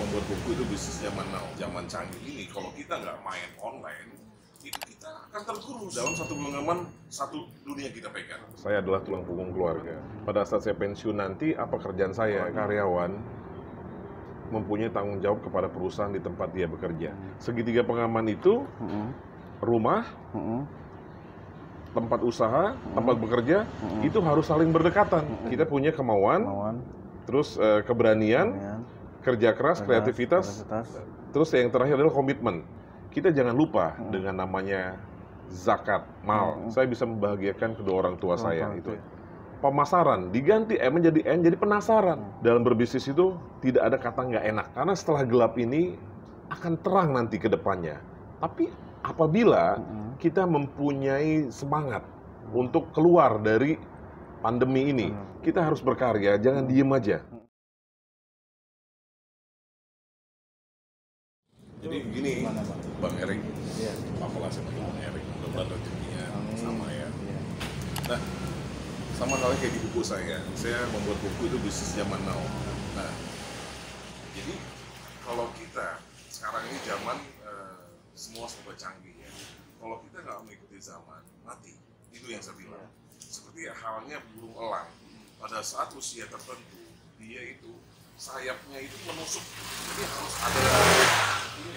membuat buku itu bisnis zaman now, zaman canggih ini. Kalau kita nggak main online, itu kita akan terkurung dalam satu genggaman, satu dunia kita pegang. Saya adalah tulang punggung keluarga. Pada saat saya pensiun nanti, apa kerjaan saya? Karyawan mempunyai tanggung jawab kepada perusahaan di tempat dia bekerja. Segitiga pengaman itu, rumah, tempat usaha, tempat bekerja, itu harus saling berdekatan. Kita punya kemauan, terus keberanian, kerja keras, kreativitas, terus yang terakhir adalah komitmen. Kita jangan lupa dengan namanya zakat, mal. Saya bisa membahagiakan kedua orang tua saya. Itu pemasaran diganti menjadi jadi penasaran. Dalam berbisnis itu tidak ada kata nggak enak, karena setelah gelap ini akan terang nanti ke depannya. Tapi apabila kita mempunyai semangat untuk keluar dari pandemi ini, kita harus berkarya, jangan diem aja. Jadi begini, Bang Erik, apalah saya panggil Bang Erik, mudah-mudahan rezekinya sama ya. Nah, sama halnya kayak di buku saya membuat buku itu bisnis zaman now. Nah, jadi kalau kita sekarang ini zaman semua serba canggih ya. Kalau kita nggak mengikuti zaman, mati. Itu yang saya bilang. Seperti halnya burung elang, pada saat usia tertentu, dia itu sayapnya itu menusuk. Jadi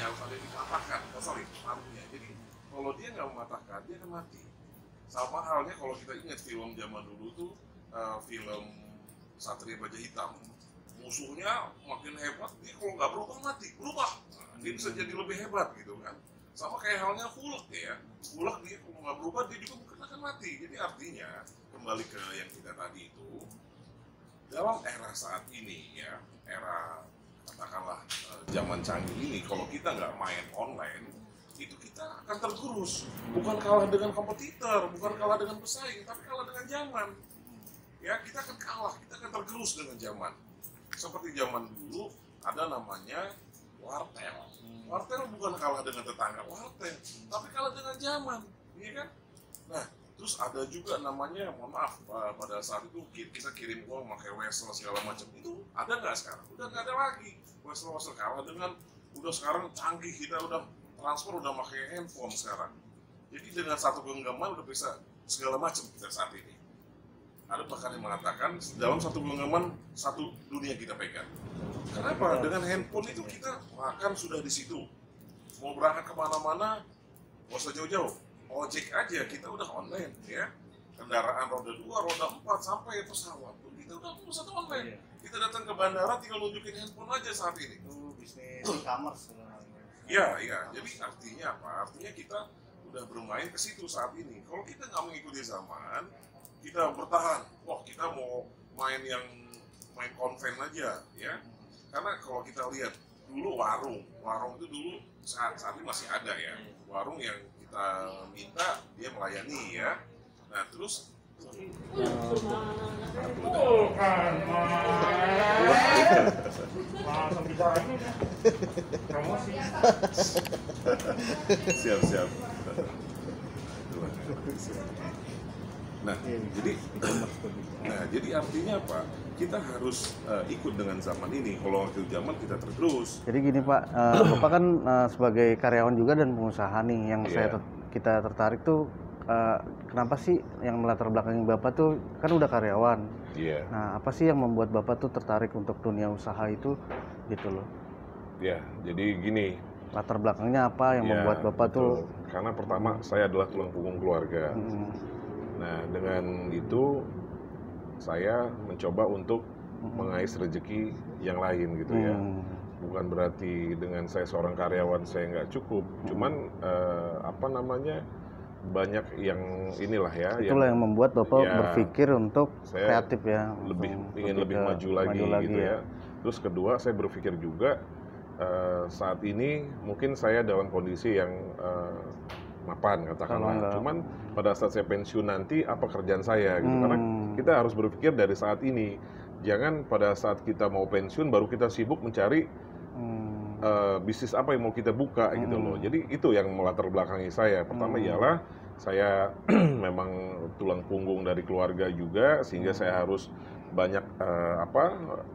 harus ada dipatahkan, paruhnya. Jadi kalau dia nggak mematahkan, dia akan mati. Sama halnya kalau kita ingat film zaman dulu tuh, film Satria Baja Hitam. Musuhnya makin hebat, dia kalau nggak berubah mati, berubah. Dia bisa jadi lebih hebat gitu kan. Sama kayak halnya Hulk ya. Hulk dia kalau nggak berubah, dia juga mungkin akan mati. Jadi artinya, kembali ke yang kita tadi itu, dalam era saat ini ya, era katakanlah zaman canggih ini, kalau kita nggak main online, itu kita akan tergerus. Bukan kalah dengan kompetitor, bukan kalah dengan pesaing, tapi kalah dengan zaman. Ya, kita akan kalah, kita akan tergerus dengan zaman. Seperti zaman dulu ada namanya wartel. Wartel bukan kalah dengan tetangga wartel, tapi kalah dengan zaman, iya kan? Nah, terus ada juga namanya, mohon maaf, pada saat itu kita kirim uang pakai Wesel segala macam, itu ada nggak sekarang? Udah nggak ada lagi. Wesel kalah dengan, udah sekarang canggih, kita udah transfer udah pakai handphone sekarang. Jadi dengan satu genggaman udah bisa segala macam kita saat ini. Ada bahkan yang mengatakan dalam satu genggaman satu dunia kita pegang. Kenapa? Dengan handphone itu kita makan sudah di situ. Mau berangkat kemana-mana, nggak usah jauh-jauh. Ojek aja kita udah online ya. Kendaraan roda 2, roda 4 sampai pesawat pun kita udah pesan online. Kita datang ke bandara tinggal nunjukin handphone aja saat ini. Itu bisnis e-commerce. Iya. Jadi artinya apa? Artinya kita udah bermain ke situ saat ini. Kalau kita nggak mengikuti zaman, kita bertahan. Wah, kita mau main konven aja ya. Karena kalau kita lihat dulu warung itu dulu saat ini masih ada ya. Warung yang kita minta dia melayani ya. Nah, terus siap. Jadi artinya apa? Kita harus ikut dengan zaman ini. Kalau waktu zaman kita tergerus. Jadi gini Pak, Bapak kan sebagai karyawan juga dan pengusaha nih, yang kita tertarik tuh kenapa sih yang melatar belakangi Bapak tuh kan udah karyawan. Nah, apa sih yang membuat Bapak tuh tertarik untuk dunia usaha itu gitu loh? Ya, jadi gini. Latar belakangnya apa yang membuat Bapak tuh? Karena pertama saya adalah tulang punggung keluarga. Nah, dengan itu saya mencoba untuk mengais rezeki yang lain gitu ya. Bukan berarti dengan saya seorang karyawan saya nggak cukup. Cuman banyak yang inilah ya. Itulah yang membuat Bapak berpikir untuk kreatif ya. Ingin lebih maju lagi gitu ya. Terus kedua saya berpikir juga saat ini mungkin saya dalam kondisi yang mapan katakanlah. Cuman pada saat saya pensiun nanti apa kerjaan saya gitu. Karena kita harus berpikir dari saat ini. Jangan pada saat kita mau pensiun baru kita sibuk mencari bisnis apa yang mau kita buka gitu loh. Jadi itu yang melatar belakangi saya. Pertama ialah saya memang tulang punggung dari keluarga juga, sehingga saya harus banyak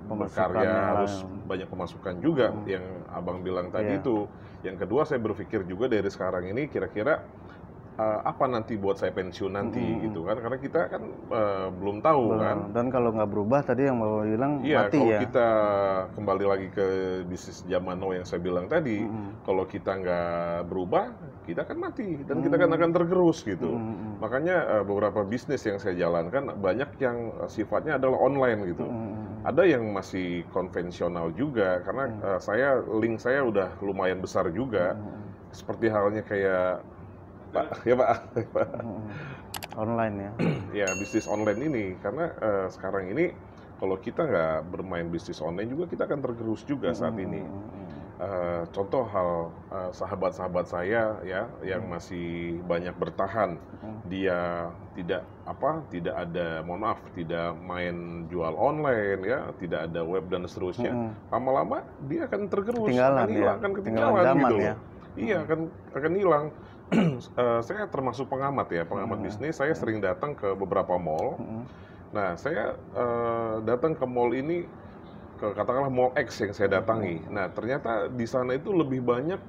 berkarya, harus banyak pemasukan juga yang abang bilang tadi itu. Yang kedua, saya berpikir juga dari sekarang ini kira-kira apa nanti buat saya pensiun nanti gitu kan, karena kita kan belum tahu kan. Dan kalau nggak berubah tadi yang mau bilang mati kalau ya. kita kembali lagi ke bisnis zaman now yang saya bilang tadi, kalau kita nggak berubah, kita kan mati dan kita kan akan tergerus gitu. Makanya beberapa bisnis yang saya jalankan banyak yang sifatnya adalah online gitu. Ada yang masih konvensional juga karena link saya udah lumayan besar juga. Seperti halnya kayak Pak, ya Pak. Online ya. Ya, bisnis online ini karena sekarang ini kalau kita nggak bermain bisnis online juga kita akan tergerus juga saat ini. Contoh hal sahabat-sahabat saya ya yang masih banyak bertahan, dia tidak ada, mohon maaf, tidak main jual online ya, tidak ada web dan seterusnya. Lama-lama dia akan tergerus, akan ketinggalan gitu loh. Iya, akan hilang. Saya termasuk pengamat ya, pengamat bisnis. Saya sering datang ke beberapa mall. Nah, saya datang ke mall ini, katakanlah Mall X yang saya datangi. Nah, ternyata di sana itu lebih banyak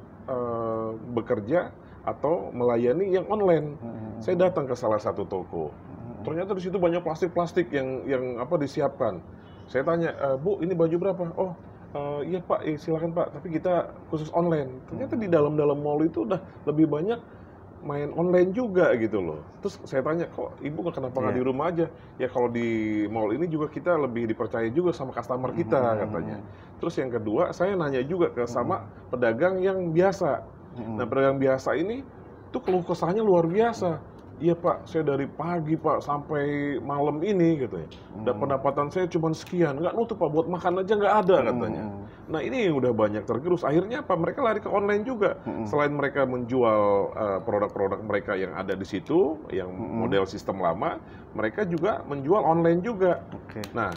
bekerja atau melayani yang online. Saya datang ke salah satu toko. Ternyata di situ banyak plastik-plastik yang disiapkan. Saya tanya, Bu, ini baju berapa? Oh, iya Pak, silakan Pak. Tapi kita khusus online. Ternyata di dalam mall itu udah lebih banyak main online juga gitu loh. Terus saya tanya, kok Ibu kenapa nggak di rumah aja? Ya kalau di mall ini juga kita lebih dipercaya juga sama customer kita katanya. Terus yang kedua, saya nanya juga ke sama pedagang yang biasa. Nah, pedagang biasa ini tuh keluh kesahnya luar biasa. Iya Pak, saya dari pagi Pak sampai malam ini katanya. Dan pendapatan saya cuma sekian, nggak nutup Pak, buat makan aja nggak ada katanya. Nah ini yang udah banyak tergerus. Akhirnya apa? Mereka lari ke online juga. Selain mereka menjual produk-produk mereka yang ada di situ, yang model sistem lama, mereka juga menjual online juga. Nah,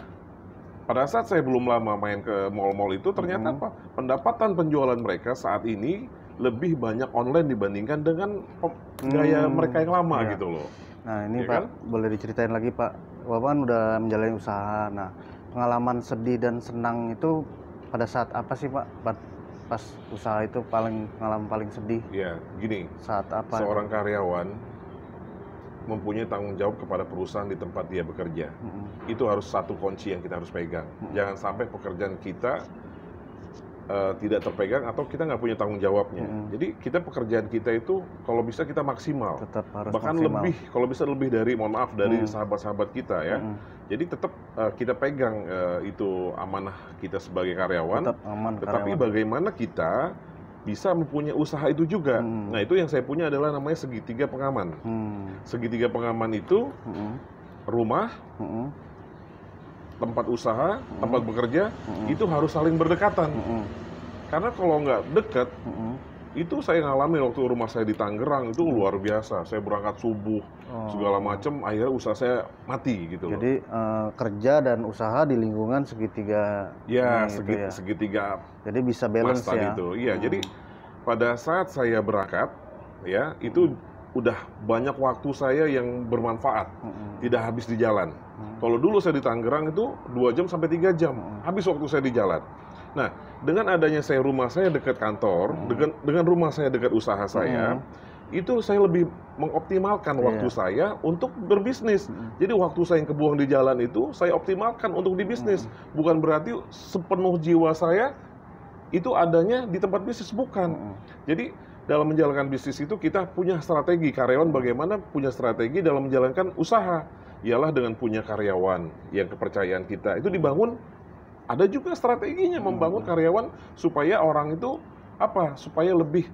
pada saat saya belum lama main ke mall-mall itu, ternyata apa? Pendapatan penjualan mereka saat ini lebih banyak online dibandingkan dengan gaya mereka yang lama gitu loh. Nah ini ya Pak, boleh diceritain lagi Pak, Bapak kan udah menjalani usaha. Nah, pengalaman sedih dan senang itu pada saat apa sih Pak? Pas usaha itu pengalaman paling sedih? Ya, gini. Saat apa? Seorang karyawan mempunyai tanggung jawab kepada perusahaan di tempat dia bekerja. Itu harus satu kunci yang kita harus pegang. Jangan sampai pekerjaan kita tidak terpegang atau kita nggak punya tanggung jawabnya. Jadi pekerjaan kita itu kalau bisa kita maksimal. Tetap harus bahkan maksimal. Lebih, kalau bisa lebih dari, mohon maaf, dari sahabat-sahabat kita ya. Jadi tetap kita pegang itu amanah kita sebagai karyawan. Tetap aman, tetapi bagaimana kita bisa mempunyai usaha itu juga. Nah itu yang saya punya adalah namanya segitiga pengaman. Segitiga pengaman itu rumah, tempat usaha, tempat bekerja, itu harus saling berdekatan. Karena kalau nggak dekat, itu saya ngalami waktu rumah saya di Tangerang, itu luar biasa. Saya berangkat subuh, segala macam, akhirnya usaha saya mati gitu loh. Jadi kerja dan usaha di lingkungan segitiga. Ya, segitiga. Jadi bisa balance ya. Itu. Iya, jadi pada saat saya berangkat, ya itu udah banyak waktu saya yang bermanfaat, tidak habis di jalan. Kalau dulu saya di Tangerang itu 2 jam sampai 3 jam, habis waktu saya di jalan. Nah, dengan adanya rumah saya dekat kantor, dengan rumah saya dekat usaha saya, itu saya lebih mengoptimalkan waktu saya untuk berbisnis. Jadi waktu saya yang kebuang di jalan itu, saya optimalkan untuk di bisnis. Bukan berarti sepenuh jiwa saya itu adanya di tempat bisnis, bukan. Jadi dalam menjalankan bisnis itu kita punya strategi. Karyawan bagaimana punya strategi dalam menjalankan usaha. Ialah dengan punya karyawan yang kepercayaan kita itu dibangun. Ada juga strateginya membangun karyawan supaya orang itu supaya lebih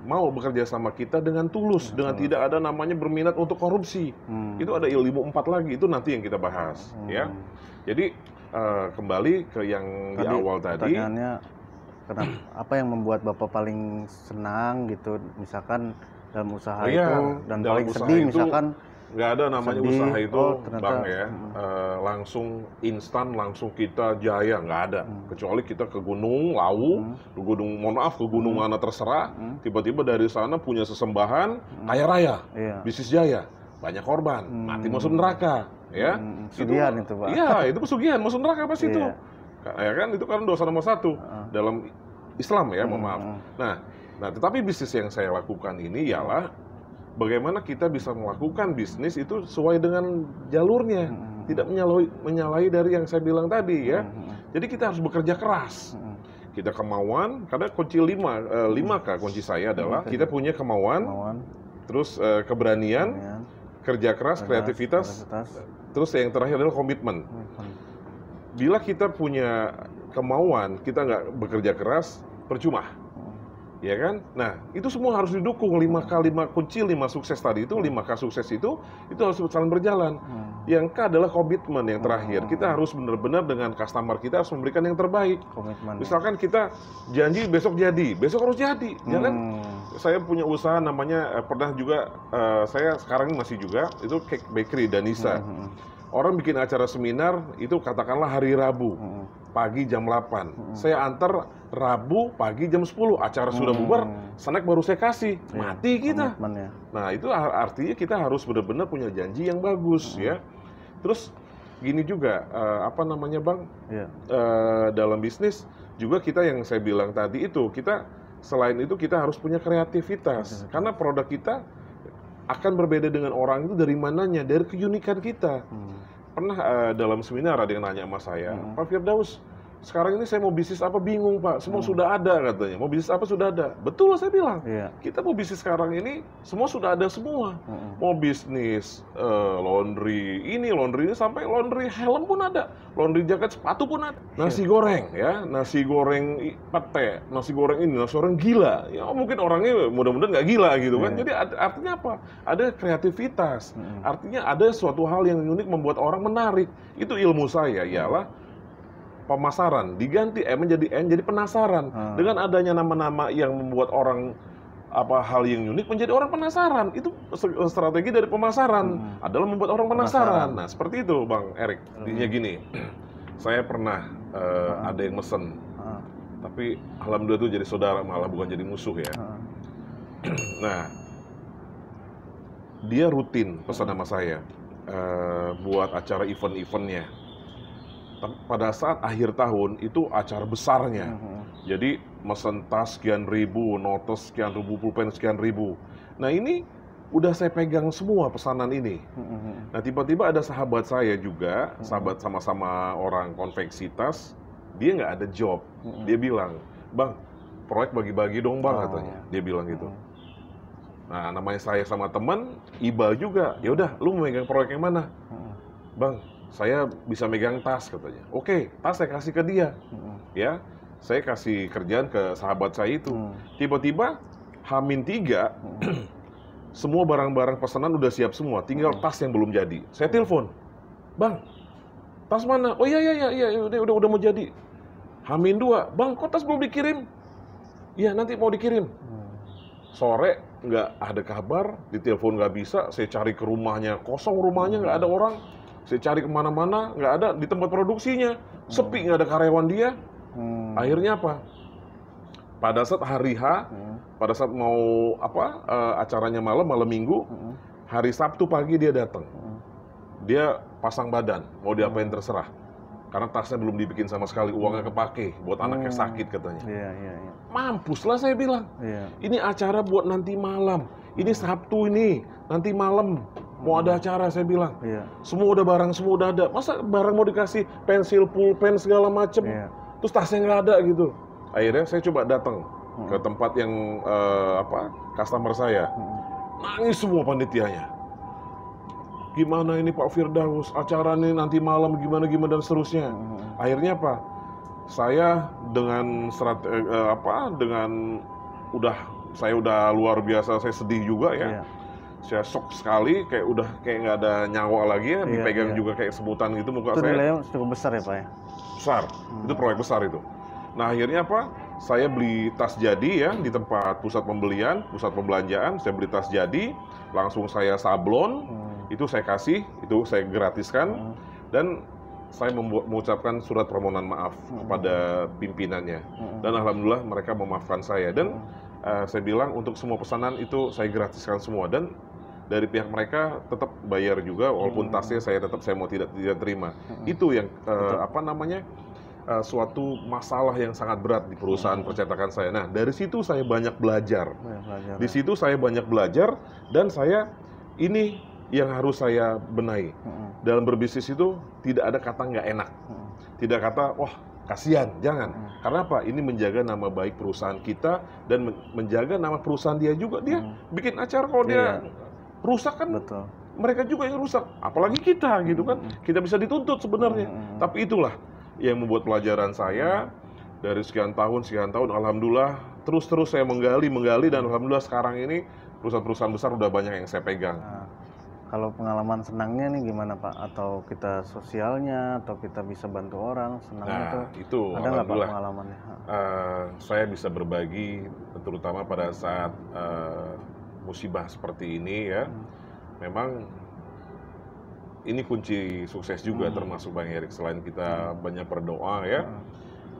mau bekerja sama kita dengan tulus, dengan tidak ada namanya berminat untuk korupsi. Itu ada ilmu 4 lagi, itu nanti yang kita bahas ya. Jadi kembali ke yang di awal tadi. Pertanyaannya, apa yang membuat Bapak paling senang gitu, misalkan dalam usaha itu, dan paling sedih misalkan nggak ada namanya sedih, usaha itu, ternyata, Bang ya, langsung instan, langsung kita jaya, nggak ada. Kecuali kita ke Gunung Lawu, ke gunung, mohon maaf, ke gunung mana terserah, tiba-tiba dari sana punya sesembahan, kaya raya, bisnis jaya, banyak korban, mati masuk neraka, ya. Pesugihan itu, Pak. Iya, itu pesugihan, masuk neraka pasti itu. Ya kan, itu kan dosa nomor 1 dalam Islam ya, mohon maaf. Nah, tetapi bisnis yang saya lakukan ini ialah bagaimana kita bisa melakukan bisnis itu sesuai dengan jalurnya, tidak menyalahi dari yang saya bilang tadi ya. Jadi kita harus bekerja keras. Kita kemauan, karena kunci 5K kunci saya adalah kita punya kemauan, terus keberanian, kerja keras, kreativitas, terus yang terakhir adalah komitmen. Bila kita punya kemauan, kita nggak bekerja keras, percuma. Ya kan? Nah, itu semua harus didukung. 5K, 5 kunci, 5 sukses tadi itu, 5K sukses itu harus saling berjalan. Yang K adalah komitmen yang terakhir. Kita harus benar-benar dengan customer kita harus memberikan yang terbaik. Komitmen. Misalkan kita janji besok jadi, besok harus jadi. Jangan saya punya usaha namanya, pernah juga, saya sekarang ini masih juga, itu Cake Bakery Danisa. Orang bikin acara seminar, itu katakanlah hari Rabu, pagi jam 8. Saya antar Rabu pagi jam 10, acara sudah bubar, snack baru saya kasih, mati kita. Nah, itu artinya kita harus benar-benar punya janji yang bagus ya. Terus gini juga, apa namanya Bang, dalam bisnis juga kita yang saya bilang tadi itu, kita selain itu kita harus punya kreativitas. Karena produk kita akan berbeda dengan orang itu dari mananya, dari keunikan kita. Pernah dalam seminar ada yang nanya sama saya, Pak Firdaus, sekarang ini saya mau bisnis apa bingung Pak, semua sudah ada katanya, mau bisnis apa sudah ada. Betul saya bilang, kita mau bisnis sekarang ini semua sudah ada semua. Mau bisnis laundry ini sampai laundry helm pun ada, laundry jaket sepatu pun ada. Nasi goreng ya, nasi goreng pete, nasi goreng ini, nasi goreng gila. Ya mungkin orangnya mudah-mudahan nggak gila gitu kan. Jadi artinya apa? Ada kreativitas, artinya ada suatu hal yang unik membuat orang menarik. Itu ilmu saya ialah pemasaran diganti menjadi penasaran. Dengan adanya nama-nama yang membuat orang hal yang unik menjadi orang penasaran. Itu strategi dari pemasaran adalah membuat orang penasaran. Nah, seperti itu Bang Erik. Intinya gini. Saya pernah ada yang mesen. Tapi alhamdulillah itu jadi saudara malah bukan jadi musuh ya. Nah, dia rutin pesan sama saya buat acara event-eventnya. Pada saat akhir tahun itu acara besarnya. Jadi mesen tas sekian ribu, notes sekian ribu, pulpen sekian ribu. Nah ini udah saya pegang semua pesanan ini. Nah tiba-tiba ada sahabat saya juga, sahabat sama-sama orang konveksi tas, dia nggak ada job. Dia bilang, Bang, proyek bagi-bagi dong Bang katanya. Dia bilang gitu. Nah namanya saya sama teman, Iqbal juga. Ya udah, lu mau megang proyek yang mana? Bang, saya bisa megang tas katanya. Oke, tas saya kasih ke dia. Ya, saya kasih kerjaan ke sahabat saya itu. Tiba-tiba H-3 semua barang-barang pesanan udah siap semua, tinggal tas yang belum jadi. Saya telepon, Bang, tas mana? Oh iya, udah mau jadi. H-2, Bang, kok tas belum dikirim? Iya, nanti mau dikirim. Sore nggak ada kabar, ditelepon nggak bisa, saya cari ke rumahnya, kosong rumahnya, nggak ada orang. Saya cari kemana-mana, nggak ada di tempat produksinya, sepi, nggak ada karyawan dia. Akhirnya apa? Pada saat hari H, pada saat mau acaranya malam minggu, hari Sabtu pagi dia datang. Dia pasang badan, mau diapain terserah. Karena tasnya belum dibikin sama sekali, uangnya kepake buat anaknya sakit katanya. Mampuslah saya bilang. Ini acara buat nanti malam. Ini Sabtu ini, nanti malam. Mau ada acara, saya bilang. Semua udah barang, semua udah ada. Masa barang mau dikasih pensil, pulpen, segala macem. Terus tasnya nggak ada gitu. Akhirnya saya coba datang ke tempat yang customer saya. Nangis semua panitianya. Gimana ini Pak Firdaus, acara ini nanti malam gimana dan seterusnya. Akhirnya apa? Saya dengan saya udah luar biasa, saya sedih juga ya. Saya shock sekali, kayak nggak ada nyawa lagi ya, dipegang juga kayak sebutan gitu muka saya. Itu nilainya cukup besar ya Pak ya? Besar, itu proyek besar itu. Nah akhirnya apa? Saya beli tas jadi ya di tempat pusat pembelanjaan, saya beli tas jadi, langsung saya sablon, Itu saya kasih, itu saya gratiskan, dan saya mengucapkan surat permohonan maaf kepada pimpinannya. Dan alhamdulillah mereka memaafkan saya. Dan saya bilang untuk semua pesanan itu saya gratiskan semua. Dan dari pihak mereka tetap bayar juga, walaupun tasnya saya mau tidak terima. Itu yang suatu masalah yang sangat berat di perusahaan percetakan saya. Nah, dari situ saya banyak belajar. Di situ saya banyak belajar, dan ini yang harus saya benahi. Dalam berbisnis itu tidak ada kata nggak enak. Tidak kata, wah kasihan, jangan. Karena apa? Ini menjaga nama baik perusahaan kita dan menjaga nama perusahaan dia juga. Dia bikin acara, kalau dia rusak kan mereka juga yang rusak. Apalagi kita gitu kan. Kita bisa dituntut sebenarnya. Tapi itulah yang membuat pelajaran saya dari sekian tahun, alhamdulillah terus saya menggali, dan alhamdulillah sekarang ini perusahaan-perusahaan besar udah banyak yang saya pegang. Nah, kalau pengalaman senangnya nih gimana Pak? Atau kita sosialnya, atau kita bisa bantu orang, senangnya itu ada nggak Pak pengalamannya? Saya bisa berbagi, terutama pada saat musibah seperti ini ya. Memang ini kunci sukses juga, termasuk Bang Erik. Selain kita banyak berdoa ya,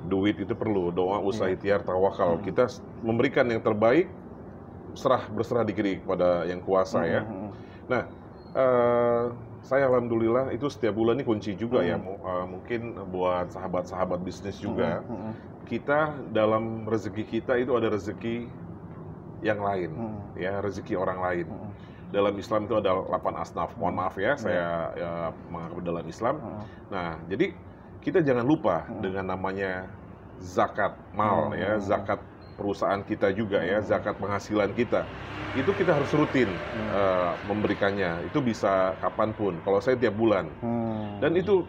duit itu perlu, doa, usaha, ikhtiar, tawakal. Kita memberikan yang terbaik, berserah diri kepada yang kuasa ya. Nah, saya alhamdulillah itu setiap bulan ini kunci juga ya. Mungkin buat sahabat-sahabat bisnis juga, kita dalam rezeki kita itu ada rezeki yang lain, ya, rezeki orang lain. Dalam Islam itu ada 8 asnaf. Mohon maaf ya, saya menganggap dalam Islam. Nah, jadi kita jangan lupa dengan namanya zakat mal, ya, zakat perusahaan kita juga ya, zakat penghasilan kita. Itu kita harus rutin memberikannya. Itu bisa kapanpun. Kalau saya tiap bulan. Dan itu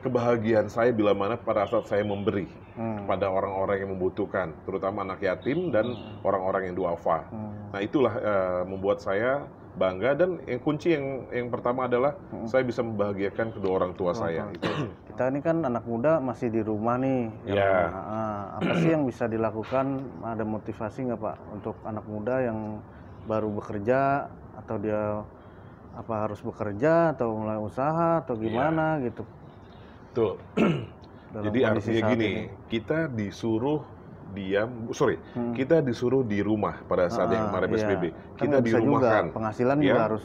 kebahagiaan saya bila mana pada saat saya memberi kepada orang-orang yang membutuhkan, terutama anak yatim dan orang-orang yang duafa. Nah, itulah membuat saya bangga, dan yang kunci yang pertama adalah saya bisa membahagiakan kedua orang tua saya. Kita ini kan anak muda masih di rumah nih. Apa sih yang bisa dilakukan? Ada motivasi nggak Pak untuk anak muda yang baru bekerja, atau dia harus bekerja atau mulai usaha atau gimana gitu? Tuh. Jadi artinya gini, kita disuruh kita disuruh di rumah pada saat yang kemarin PSBB. Kita dirumahkan. Penghasilan juga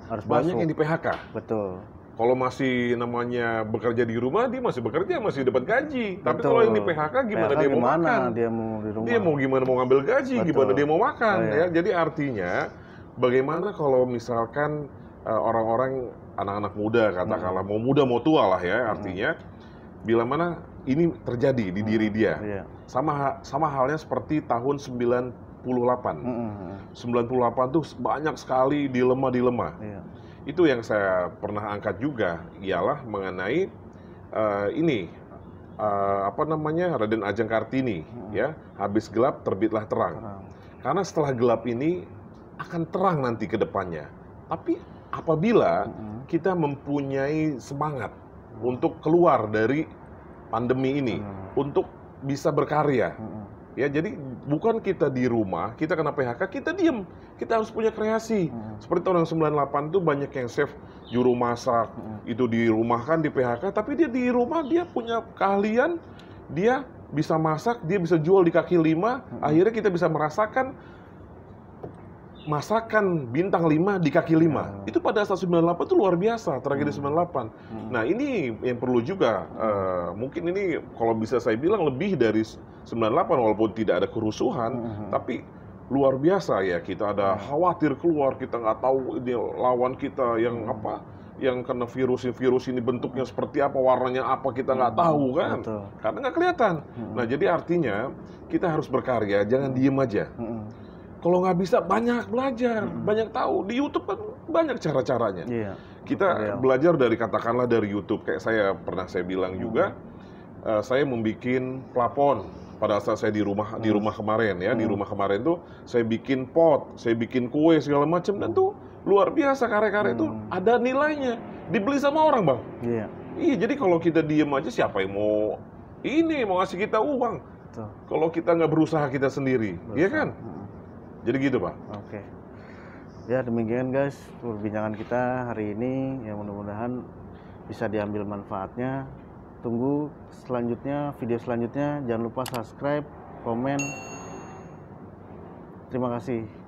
harus banyak yang di PHK. Betul. Kalau masih namanya bekerja di rumah, dia masih bekerja, masih dapat gaji. Tapi kalau yang di PHK, gimana dia mau makan? Dia mau di rumah. Dia mau gimana mau ngambil gaji? Gimana dia mau makan? Ya, jadi artinya bagaimana kalau misalkan orang-orang, anak-anak muda katakanlah, mau muda mau tua lah ya, artinya bila mana ini terjadi di diri dia. Sama halnya seperti tahun 98. 98 tuh banyak sekali dilema. Itu yang saya pernah angkat juga, ialah mengenai Raden Ajeng Kartini, ya, habis gelap terbitlah terang. Karena setelah gelap ini akan terang nanti ke depannya. Tapi apabila kita mempunyai semangat untuk keluar dari pandemi ini, untuk bisa berkarya, ya, jadi bukan kita di rumah, kita kena PHK, kita diem, kita harus punya kreasi. Seperti tahun 98 itu banyak yang chef, juru masak, itu dirumahkan, di PHK, tapi dia di rumah, dia punya keahlian, dia bisa masak, dia bisa jual di kaki 5, akhirnya kita bisa merasakan masakan bintang 5 di kaki 5. Itu pada saat 98 itu luar biasa, tragedi 98. Nah, ini yang perlu juga, mungkin ini kalau bisa saya bilang lebih dari 98, walaupun tidak ada kerusuhan, tapi luar biasa ya, kita ada khawatir keluar, kita nggak tahu ini lawan kita yang yang kena virus ini bentuknya seperti apa, warnanya apa, kita nggak tahu kan, karena nggak kelihatan. Nah, jadi artinya kita harus berkarya, jangan diem aja. Kalau nggak bisa, banyak belajar, banyak tahu. Di YouTube kan banyak cara-caranya. Kita belajar katakanlah dari YouTube. Kayak saya bilang juga, saya membuat plafon pada saat saya di rumah kemarin ya. Di rumah kemarin tuh saya bikin pot, saya bikin kue segala macam, dan tuh luar biasa karya-karya itu ada nilainya. Dibeli sama orang, Bang. Iya, jadi kalau kita diem aja, siapa yang mau ngasih kita uang? Kalau kita nggak berusaha kita sendiri, iya kan? Jadi gitu, Pak. Oke. Ya demikian guys perbincangan kita hari ini, ya mudah-mudahan bisa diambil manfaatnya. Tunggu selanjutnya, video selanjutnya. Jangan lupa subscribe, komen. Terima kasih.